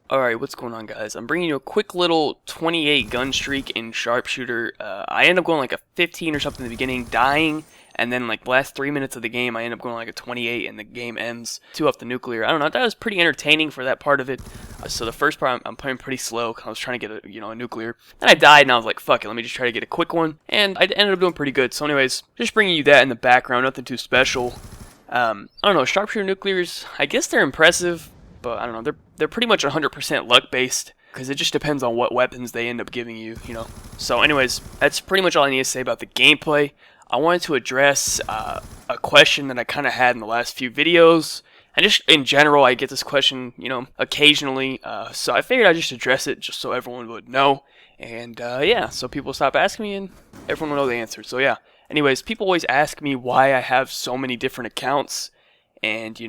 Alright, what's going on, guys? I'm bringing you a quick little 28 gun streak in Sharpshooter. I end up going like a 15 or something in the beginning, dying, and then like the last 3 minutes of the game, I end up going like a 28, and the game ends 2 off the nuclear. I don't know, that was pretty entertaining for that part of it. So the first part, I'm playing pretty slow, 'cause I was trying to get a nuclear. Then I died, and I was like, fuck it, let me just try to get a quick one, and I ended up doing pretty good. So anyways, just bringing you that in the background, nothing too special. I don't know, Sharpshooter nuclears, I guess they're impressive, but I don't know, they're pretty much 100% luck based, because it just depends on what weapons they end up giving you, So anyways, that's pretty much all I need to say about the gameplay. I wanted to address a question that I kind of had in the last few videos, and just in general, I get this question, occasionally, so I figured I'd just address it just so everyone would know, and yeah, so people stop asking me and everyone will know the answer. So yeah, anyways, people always ask me why I have so many different accounts, and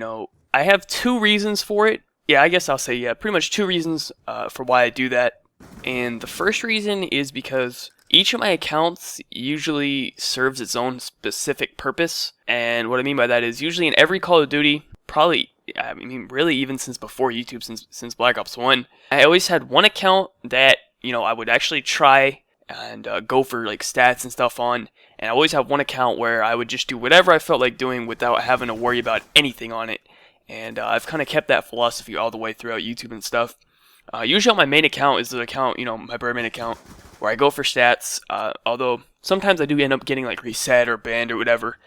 I have 2 reasons for it. Yeah, I guess I'll say, yeah, pretty much 2 reasons for why I do that. And the first reason is because each of my accounts usually serves its own specific purpose. And what I mean by that is usually in every Call of Duty, probably, I mean, really even since before YouTube, since Black Ops 1, I always had one account that, I would actually try and go for like stats and stuff on. And I always have one account where I would just do whatever I felt like doing without having to worry about anything on it. And I've kind of kept that philosophy all the way throughout YouTube and stuff. Usually on my main account is the account, my Birdman account, where I go for stats, although sometimes I do end up getting like reset or banned or whatever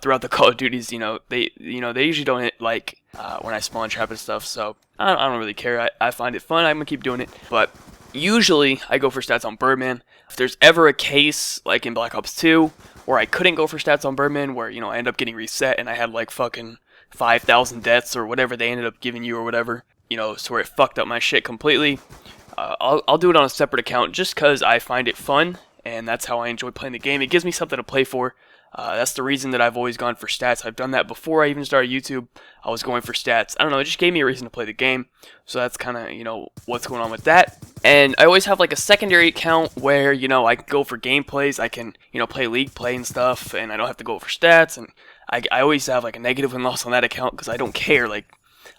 throughout the Call of Duties. They usually don't hit like when I spawn trap and stuff, so I don't really care. I find it fun. I'm gonna keep doing it, but usually I go for stats on Birdman. If there's ever a case like in Black Ops 2 where I couldn't go for stats on Birdman, where I end up getting reset and I had like fucking 5,000 deaths or whatever they ended up giving you or whatever, so where it fucked up my shit completely, I'll do it on a separate account just because I find it fun, and that's how I enjoy playing the game. It gives me something to play for. That's the reason that I've always gone for stats. I've done that before I even started YouTube. I was going for stats. I don't know, it just gave me a reason to play the game. So that's kind of, what's going on with that. And I always have like a secondary account where, I can go for gameplays. I can, play league play and stuff, and I don't have to go for stats. And I always have like a negative win-loss on that account because I don't care. Like,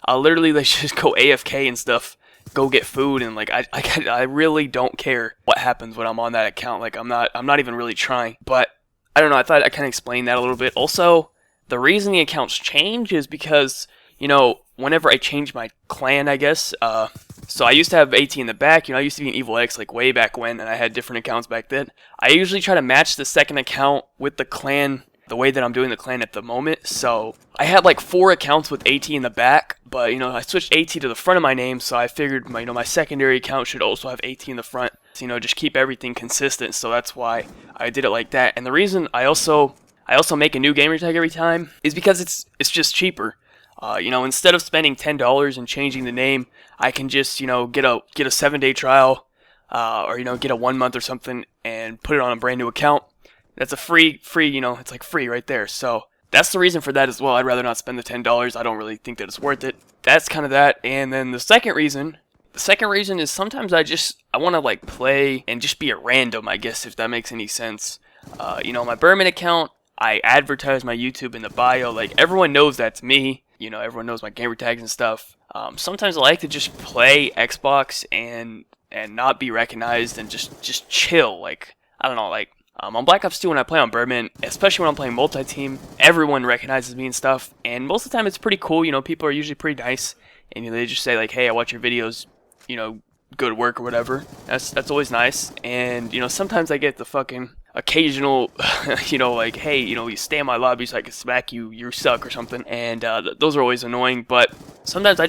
I'll literally just go AFK and stuff, go get food, and like I really don't care what happens when I'm on that account. Like I'm not even really trying. But I don't know, I thought I kind of explained that a little bit. Also, the reason the accounts change is because, whenever I change my clan, I guess, so I used to have AT in the back, I used to be an Evil X like way back when, and I had different accounts back then. I usually try to match the second account with the clan the way that I'm doing the clan at the moment. So I had like 4 accounts with AT in the back, but I switched AT to the front of my name, so I figured my secondary account should also have AT in the front. So, just keep everything consistent. So that's why I did it like that. And the reason I also make a new gamer tag every time is because it's just cheaper. Instead of spending $10 and changing the name, I can just get a 7-day trial, or get a 1 month or something and put it on a brand new account. That's a free, it's like free right there. So that's the reason for that as well. I'd rather not spend the $10. I don't really think that it's worth it. That's kind of that. And then the second reason is sometimes I want to like play and just be a random, I guess, if that makes any sense. My Berman account, I advertise my YouTube in the bio. Like, everyone knows that's me. Everyone knows my gamer tags and stuff. Sometimes I like to just play Xbox and not be recognized and just chill. Like, I don't know, like, on Black Ops 2 when I play on Birdman, especially when I'm playing multi-team, everyone recognizes me and stuff, and most of the time it's pretty cool. People are usually pretty nice, and they just say like, hey, I watch your videos, good work or whatever. That's always nice. And sometimes I get the fucking occasional like, hey, you stay in my lobby so I can smack you, you suck or something, and those are always annoying. But sometimes I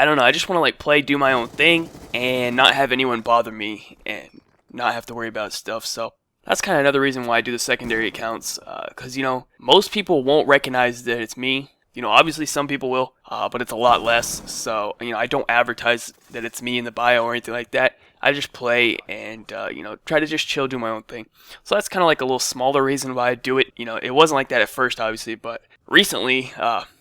don't know, I just want to like play, do my own thing, and not have anyone bother me, and not have to worry about stuff. So that's kind of another reason why I do the secondary accounts, because, most people won't recognize that it's me. Obviously some people will, but it's a lot less. So, I don't advertise that it's me in the bio or anything like that. I just play and, try to just chill, do my own thing. So that's kind of like a little smaller reason why I do it. It wasn't like that at first, obviously, but recently,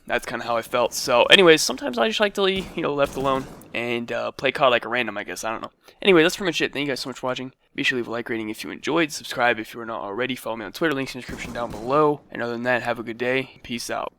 that's kind of how I felt. So anyways, sometimes I just like to be, left alone and play COD like a random, I guess. I don't know. Anyway, that's pretty much it. Thank you guys so much for watching. Be sure to leave a like rating if you enjoyed. Subscribe if you are not already. Follow me on Twitter. Links in the description down below. And other than that, have a good day. Peace out.